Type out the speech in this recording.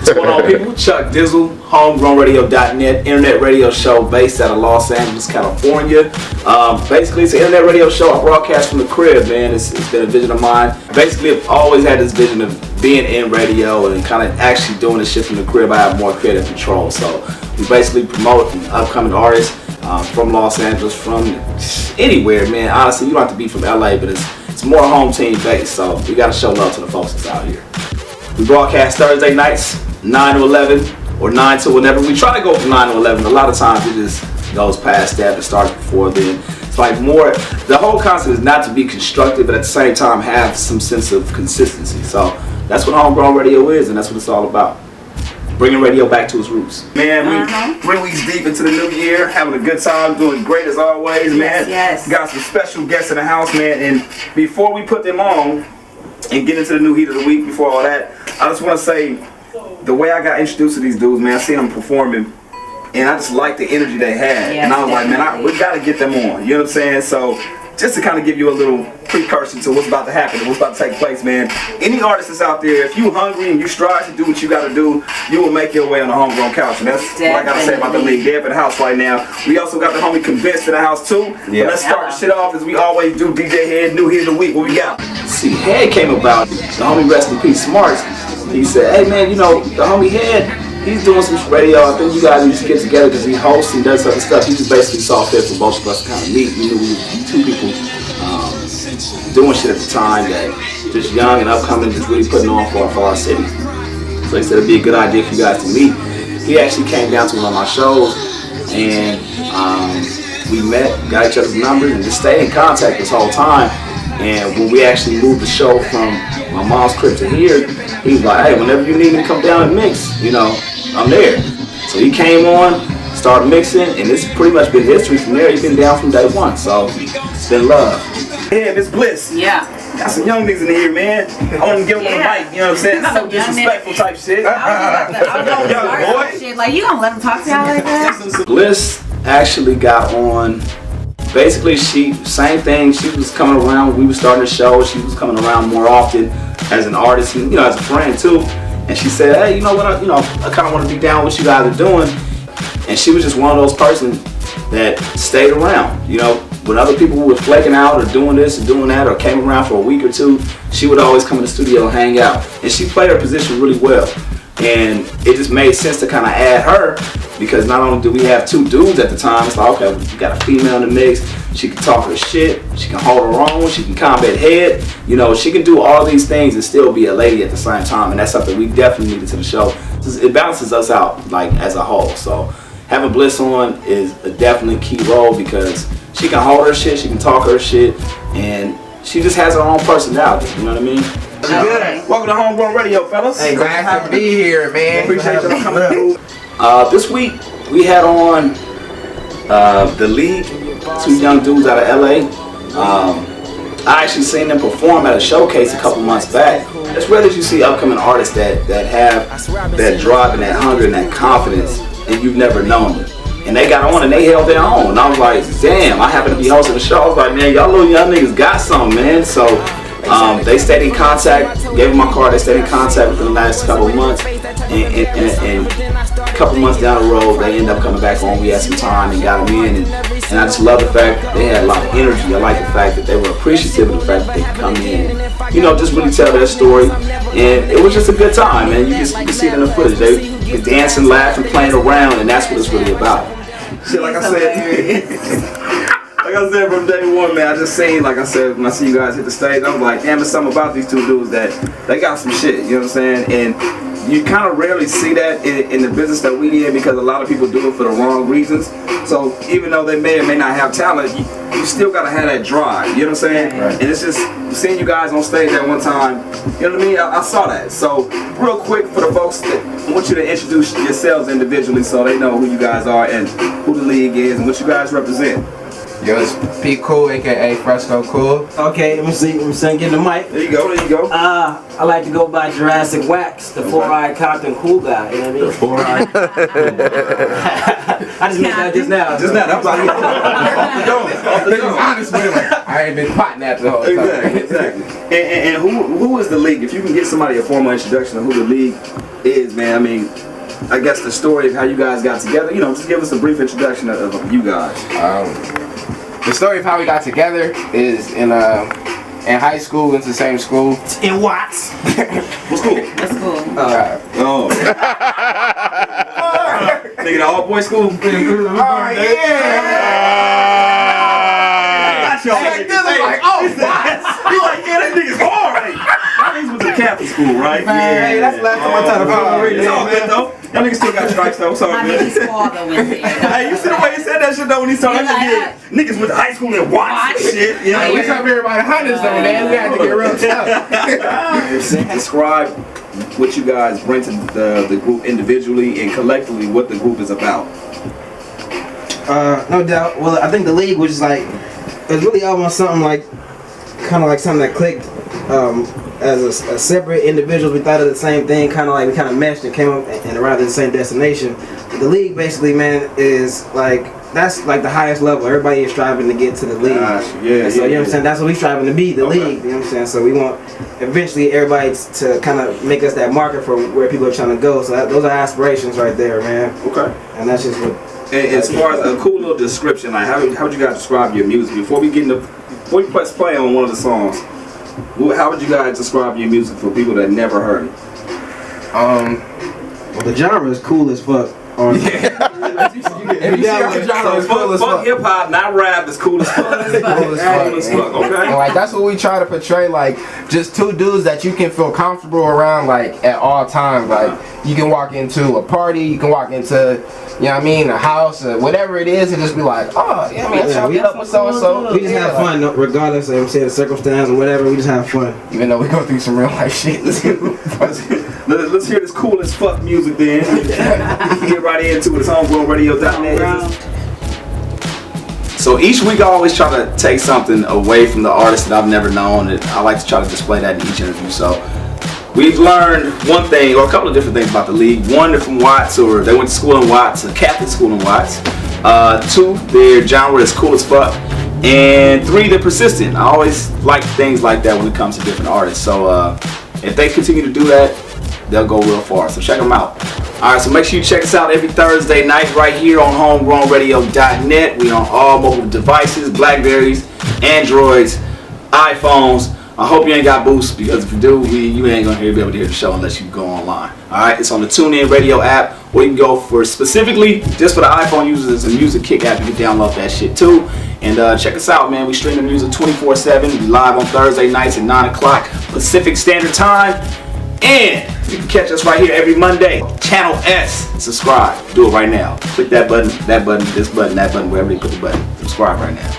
What's going on, people? Chuck Dizzle, HomeGrownRadio.net, internet radio show based out of Los Angeles, California. Basically, it's an internet radio show. I broadcast from the crib, man. It's been a vision of mine. Basically, I've always had this vision of being in radio and kind of actually doing this shit from the crib. I have more creative control. So we basically promote upcoming artists from Los Angeles, from anywhere, man. Honestly, you don't have to be from LA, but it's more home team based. So we got to show love to the folks that's out here. We broadcast Thursday nights, 9 to 11, or 9 to whenever. We try to go from 9 to 11. A lot of times it just goes past that and starts before then. It's like more, the whole concept is not to be constructive, but at the same time have some sense of consistency. So that's what Homegrown Radio is, and that's what it's all about. Bringing radio back to its roots. Man, we 3 weeks deep into the new year, having a good time, doing great as always, man. Yes. Got some special guests in the house, man, and before we put them on and get into the new heat of the week, before all that, I just want to say, the way I got introduced to these dudes, man, I seen them performing, and I just liked the energy they had. Yes, and I was like, man, we got to get them on. You know what I'm saying? So, just to kind of give you a little precursor to what's about to happen and what's about to take place, man. Any artist that's out there, if you hungry and you strive to do what you got to do, you will make your way on the homegrown couch. And that's what I got to say about the league. They're up in the house right now. We also got the homie Convinced in the house, too. Yeah. But let's start the shit off as we always do. DJ Head, new hit of the week. What we got? See, Head came about. The homie, rest in peace, Smarts. He said, hey, man, you know, the homie Head, he's doing some radio. I think you guys need to get together because he hosts and does other stuff. He just basically saw fit for both of us to kind of meet. We knew we were two people doing shit at the time that just young and upcoming, just really putting on for our city. So he said it'd be a good idea for you guys to meet. He actually came down to one of my shows and we met, got each other's numbers, and just stayed in contact this whole time. And when we actually moved the show from my mom's crib to here, he was like, hey, whenever you need me to come down and mix, you know, I'm there. So he came on, started mixing, and it's pretty much been history from there. He's been down from day one, so it's been love. Yeah, Miss Bliss. Yeah. Got some young niggas in here, man. I want to give them the mic, you know what I'm saying? So disrespectful type shit. I was shit. Like, you gonna let them talk to y'all like that? Bliss actually got on. Basically, same thing. She was coming around. We were starting the show. She was coming around more often as an artist, and, you know, as a friend too. And she said, "Hey, you know what? I kind of want to be down with what you guys are doing." And she was just one of those persons that stayed around. You know, when other people were flaking out or doing this or doing that or came around for a week or two, she would always come in the studio and hang out. And she played her position really well. And it just made sense to kind of add her, because not only do we have two dudes at the time, it's like, okay, we got a female in the mix. She can talk her shit, she can hold her own, she can combat head, you know, she can do all these things and still be a lady at the same time, and that's something we definitely needed to the show. It balances us out, like, as a whole. So having Bliss on is a definitely key role, because she can hold her shit, she can talk her shit, and she just has her own personality, you know what I mean? Good. Welcome to Homegrown Radio, fellas. Hey, glad to be here, man. Appreciate y'all coming through. This week we had on the league, two young dudes out of LA. I actually seen them perform at a showcase a couple months back. It's rare that you see upcoming artists that have that drive and that hunger and that confidence, and you've never known them. And they got on and they held their own. And I was like, damn, I happen to be hosting the show. I was like, man, y'all little young niggas got something, man. So they stayed in contact, gave them my card, they stayed in contact within the last couple of months. And a couple months down the road, they ended up coming back on. We had some time and got them in. And I just love the fact that they had a lot of energy. I like the fact that they were appreciative of the fact that they could come in and, you know, just really tell their story. And it was just a good time, man. You can see it in the footage. They were dancing, laughing, playing around, and that's what it's really about. Shit, like I said, like I said from day one, man, I just seen, like I said, when I see you guys hit the stage, I'm like, damn, there's something about these two dudes that they got some shit, you know what I'm saying? And you kind of rarely see that in the business that we in, because a lot of people do it for the wrong reasons. So even though they may or may not have talent, you still gotta have that drive, you know what I'm saying? Right. And it's just seeing you guys on stage at one time, you know what I mean? I saw that. So real quick, for the folks that I want you to introduce yourselves individually so they know who you guys are and who the league is and what you guys represent. Yo, it's P Cool, aka Fresco Cool. Okay, let me see, getting the mic. There you go. I like to go by Jurassic Wax, the four-eyed Compton cool guy, you know what I mean? The four-eyed. I just made that just now. Just now, that was like off the dome. Honest with him. I ain't been potting that the whole time. Exactly. And who is the league? If you can give somebody a formal introduction of who the league is, man. I mean, I guess the story of how you guys got together. You know, just give us a brief introduction of you guys. The story of how we got together is in high school, went to the same school. In Watts. What school? That's cool. Oh. Nigga, the all boys school? Oh yeah! Like this, I'm like, oh, what? You like, yeah, that nigga's hard. That niggas was a Catholic school, right? Hey, that's the last time I tried to follow. It's all good though. Y'all niggas still got stripes though. It's all My good. baby's father went there. Hey, you see the way he said that shit though when he started? Yeah. Niggas went to high school and watched shit. You know, We tell everybody hundreds though, man. We had to get real tough. describe what you guys bring to the group individually and collectively, what the group is about. No doubt. Well, I think the league was just like, it was really almost something like, kind of like something that clicked as a separate individuals. We thought of the same thing, kind of like we kind of meshed and came up and arrived at the same destination. But the league basically, man, is like, that's like the highest level. Everybody is striving to get to the league. Yeah, you know what I'm saying? That's what we're striving to be, the league. You know what I'm saying? So we want eventually everybody to kind of make us that marker for where people are trying to go. So those are aspirations right there, man. Okay. And that's just what. And as far as a cool little description, like how would you guys describe your music before we press play on one of the songs? How would you guys describe your music for people that never heard it? Well, the genre is cool as fuck. If you see our genre is cool as Fuck fuck. hip hop, not rap, is cool as fuck. Cool as fuck. Cool as fuck, okay. And like that's what we try to portray, like just two dudes that you can feel comfortable around, like at all times. Like you can walk into a party, you can walk into, you know what I mean, a house or whatever it is, and just be like, oh yeah, man, Yeah, we up with so and so. We just have fun, regardless of the circumstance or whatever. We just have fun. Even though we go through some real life shit. Let's hear this cool as fuck music then. Get right into it. It's HomeGrownRadio.net. So each week I always try to take something away from the artist that I've never known, and I like to try to display that in each interview. So we've learned one thing, or a couple of different things about the league. One, they're from Watts, or they went to school in Watts, a Catholic school in Watts. Two, their genre is cool as fuck. And three, they're persistent. I always like things like that when it comes to different artists. So if they continue to do that, they'll go real far. So check them out. Alright, so make sure you check us out every Thursday night right here on HomeGrownRadio.net. We on all mobile devices, Blackberries, Androids, iPhones. I hope you ain't got Boost, because if you do, you ain't gonna be able to hear the show unless you go online. Alright, it's on the TuneIn Radio app, or you can go for specifically just for the iPhone users. It's a music kick app. You can download that shit too. And check us out, man. We stream the music 24/7. We live on Thursday nights at 9 o'clock Pacific Standard Time. And you can catch us right here every Monday. Channel S. Subscribe. Do it right now. Click that button, this button, that button, wherever you put the button. Subscribe right now.